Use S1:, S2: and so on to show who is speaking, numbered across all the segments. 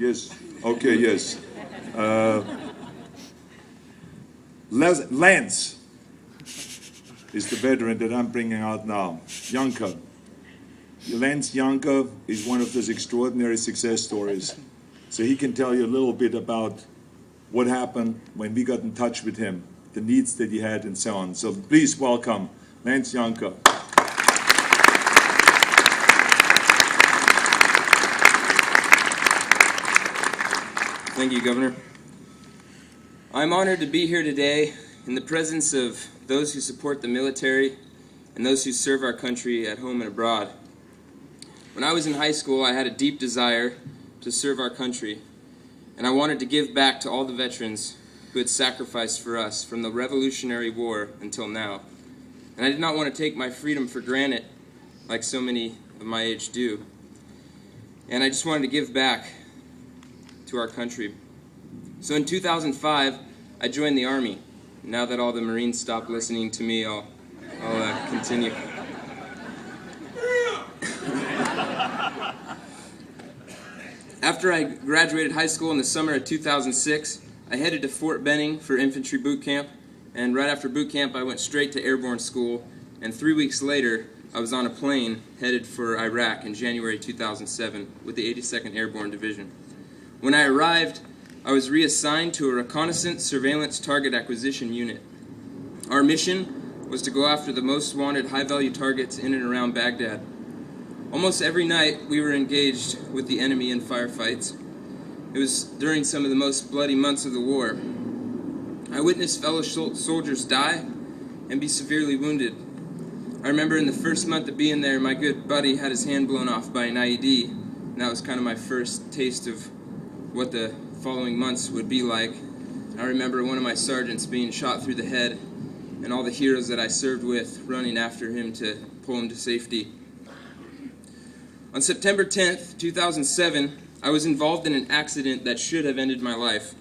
S1: Yes. Okay, yes. Lance is the veteran that I'm bringing out now. Iunker. Lance Iunker is one of those extraordinary success stories. So he can tell you a little bit about what happened when we got in touch with him, the needs that he had and so on. So please welcome Lance Iunker.
S2: Thank you, Governor. I'm honored to be here today in the presence of those who support the military and those who serve our country at home and abroad. When I was in high school, I had a deep desire to serve our country, and I wanted to give back to all the veterans who had sacrificed for us from the Revolutionary War until now. And I did not want to take my freedom for granted like so many of my age do. And I just wanted to give back to our country. So in 2005, I joined the Army. Now that all the Marines stopped listening to me, I'll continue. After I graduated high school in the summer of 2006, I headed to Fort Benning for infantry boot camp, and right after boot camp I went straight to airborne school, and 3 weeks later I was on a plane headed for Iraq in January 2007 with the 82nd Airborne Division. When I arrived, I was reassigned to a reconnaissance surveillance target acquisition unit. Our mission was to go after the most wanted high-value targets in and around Baghdad. Almost every night we were engaged with the enemy in firefights. It was during some of the most bloody months of the war. I witnessed fellow soldiers die and be severely wounded. I remember in the first month of being there, my good buddy had his hand blown off by an IED, and that was kind of my first taste of what the following months would be like. I remember one of my sergeants being shot through the head, and all the heroes that I served with running after him to pull him to safety. On September 10th, 2007, I was involved in an accident that should have ended my life.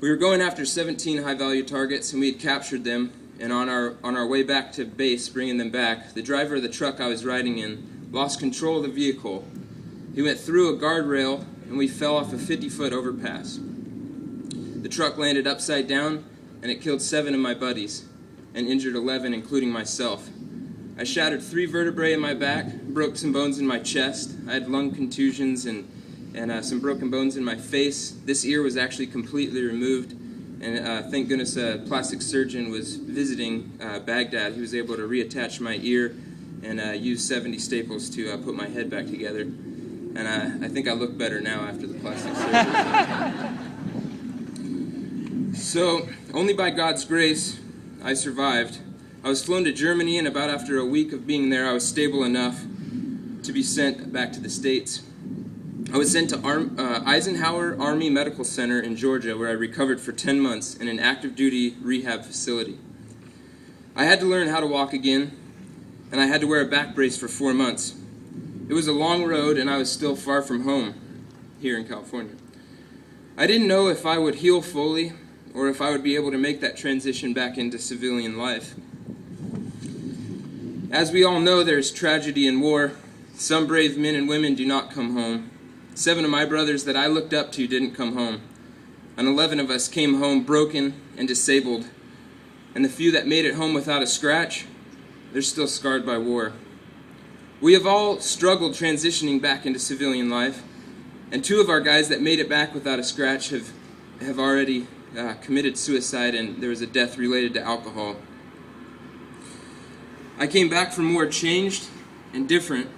S2: We were going after 17 high-value targets, and we had captured them, and on our way back to base, bringing them back, the driver of the truck I was riding in lost control of the vehicle. He went through a guardrail, and we fell off a 50-foot overpass. The truck landed upside down, and it killed 7 of my buddies, and injured 11, including myself. I shattered 3 vertebrae in my back, broke some bones in my chest. I had lung contusions and some broken bones in my face. This ear was actually completely removed, and thank goodness a plastic surgeon was visiting Baghdad. He was able to reattach my ear and use 70 staples to put my head back together. And I think I look better now after the plastic surgery. So, only by God's grace, I survived. I was flown to Germany, and about after a week of being there, I was stable enough to be sent back to the States. I was sent to Eisenhower Army Medical Center in Georgia, where I recovered for 10 months in an active-duty rehab facility. I had to learn how to walk again, and I had to wear a back brace for 4 months. It was a long road, and I was still far from home here in California. I didn't know if I would heal fully or if I would be able to make that transition back into civilian life. As we all know, there's tragedy in war. Some brave men and women do not come home. 7 of my brothers that I looked up to didn't come home. And 11 of us came home broken and disabled. And the few that made it home without a scratch, they're still scarred by war. We have all struggled transitioning back into civilian life. And 2 of our guys that made it back without a scratch have already committed suicide, and there was a death related to alcohol. I came back from war changed and different,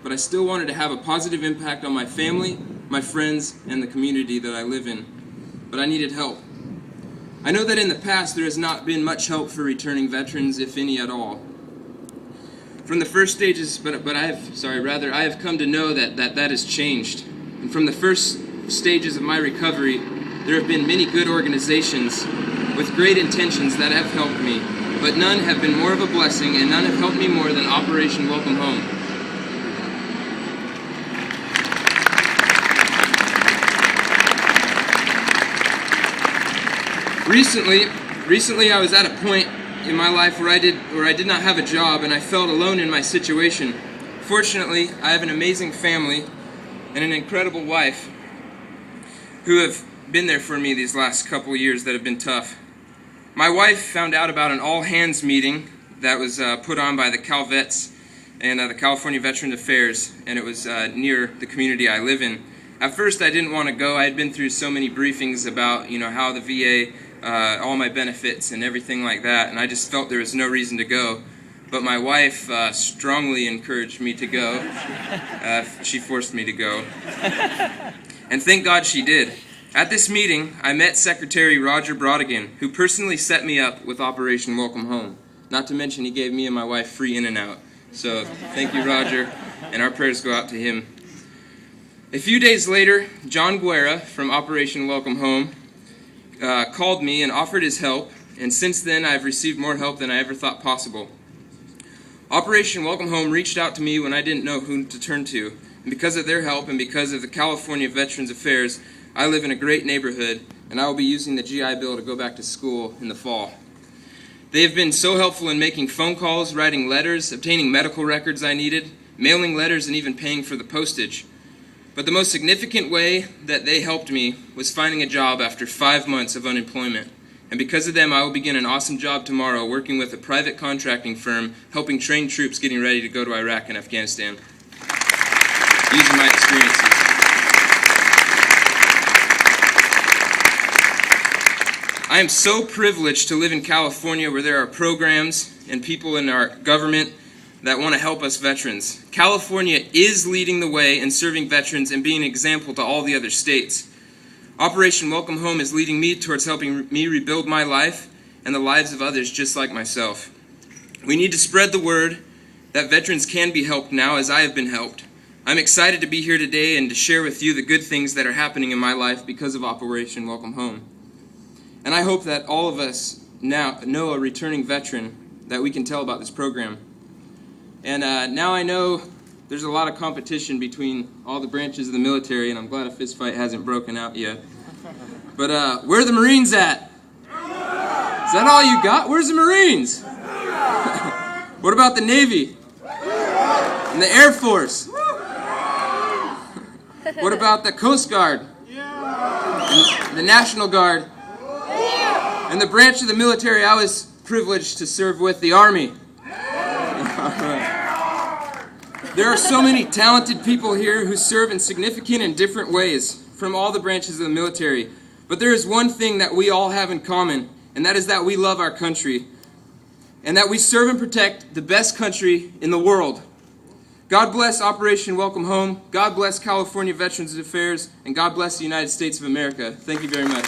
S2: but I still wanted to have a positive impact on my family, my friends, and the community that I live in. But I needed help. I know that in the past there has not been much help for returning veterans, if any at all. From the first stages, I have come to know that has changed. And from the first stages of my recovery, there have been many good organizations with great intentions that have helped me, but none have been more of a blessing, and none have helped me more than Operation Welcome Home. Recently I was at a point in my life where I did not have a job, and I felt alone in my situation. Fortunately, I have an amazing family and an incredible wife, who have been there for me these last couple years that have been tough. My wife found out about an all-hands meeting that was put on by the Cal Vets and the California Veterans Affairs, and it was near the community I live in. At first, I didn't want to go. I had been through so many briefings about, how the VA, all my benefits and everything like that, and I just felt there was no reason to go. But my wife strongly encouraged me to go. She forced me to go. And thank God she did. At this meeting, I met Secretary Roger Brodigan, who personally set me up with Operation Welcome Home. Not to mention he gave me and my wife free In-N-Out. So thank you, Roger, and our prayers go out to him. A few days later, John Guerra from Operation Welcome Home called me and offered his help, and since then I've received more help than I ever thought possible. Operation Welcome Home reached out to me when I didn't know who to turn to, and because of their help and because of the California Veterans Affairs, I live in a great neighborhood, and I will be using the GI Bill to go back to school in the fall. They have been so helpful in making phone calls, writing letters, obtaining medical records I needed, mailing letters, and even paying for the postage. But the most significant way that they helped me was finding a job after 5 months of unemployment. And because of them, I will begin an awesome job tomorrow working with a private contracting firm helping train troops getting ready to go to Iraq and Afghanistan. Using my experiences. I am so privileged to live in California where there are programs and people in our government that want to help us veterans. California is leading the way in serving veterans and being an example to all the other states. Operation Welcome Home is leading me towards helping me rebuild my life and the lives of others just like myself. We need to spread the word that veterans can be helped now as I have been helped. I'm excited to be here today and to share with you the good things that are happening in my life because of Operation Welcome Home. And I hope that all of us now know a returning veteran that we can tell about this program. And now I know there's a lot of competition between all the branches of the military, and I'm glad a fist fight hasn't broken out yet. But where are the Marines at? Is that all you got? Where's the Marines? What about the Navy? And the Air Force? What about the Coast Guard? And the National Guard? And the branch of the military I was privileged to serve with, the Army. There are so many talented people here who serve in significant and different ways from all the branches of the military. But there is one thing that we all have in common, and that is that we love our country, and that we serve and protect the best country in the world. God bless Operation Welcome Home, God bless California Veterans Affairs, and God bless the United States of America. Thank you very much.